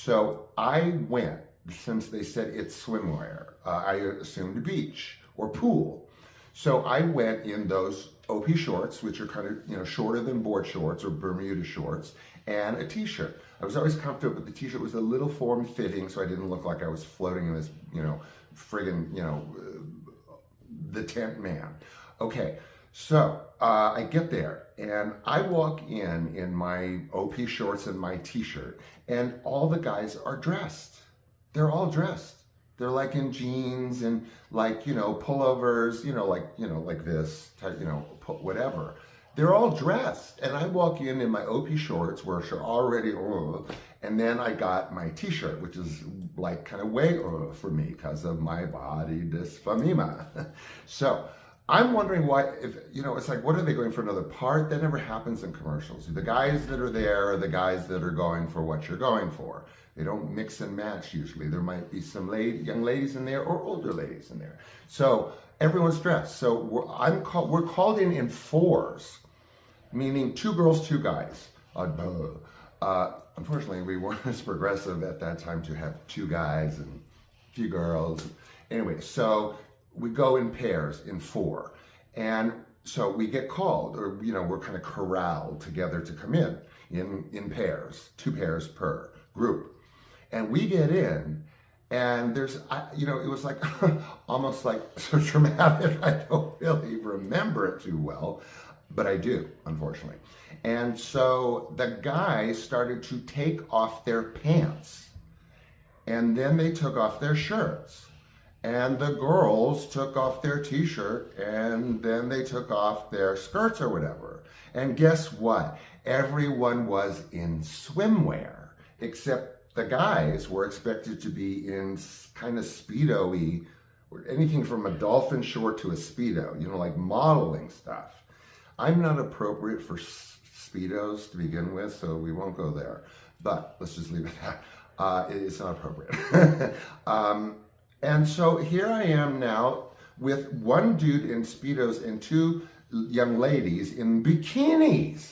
So I went, since they said it's swimwear, I assumed beach or pool. So I went in those OP shorts, which are kind of, shorter than board shorts or Bermuda shorts, and a t-shirt. I was always comfortable, but the t-shirt was a little form-fitting, so I didn't look like I was floating in this, friggin', the tent man. Okay, so I get there, and I walk in my OP shorts and my t-shirt, and all the guys are dressed. They're all dressed. They're like in jeans and like, pullovers, like this, type, whatever. They're all dressed. And I walk in my OP shorts, which are already, and then I got my t-shirt, which is like kind of way for me because of my body dysphemia. So I'm wondering why, it's like, what are they going for another part? That never happens in commercials. The guys that are there are the guys that are going for what you're going for. They don't mix and match usually. There might be some young ladies in there or older ladies in there. So everyone's dressed. So we're called in fours, meaning 2 girls, 2 guys. Unfortunately, we weren't as progressive at that time to have 2 guys and a few girls. Anyway, so we go in pairs, in 4. And so we get called, or, we're kind of corralled together to come in pairs, 2 pairs per group. And we get in, and there's, it was like, almost like so dramatic. I don't really remember it too well, but I do, unfortunately. And so the guys started to take off their pants, and then they took off their shirts. And the girls took off their t-shirt, and then they took off their skirts or whatever. And guess what? Everyone was in swimwear, except the guys were expected to be in kind of Speedo-y, or anything from a dolphin short to a Speedo, like modeling stuff. I'm not appropriate for Speedos to begin with, so we won't go there. But let's just leave it at that. It's not appropriate. And so here I am now with 1 dude in Speedos and 2 young ladies in bikinis.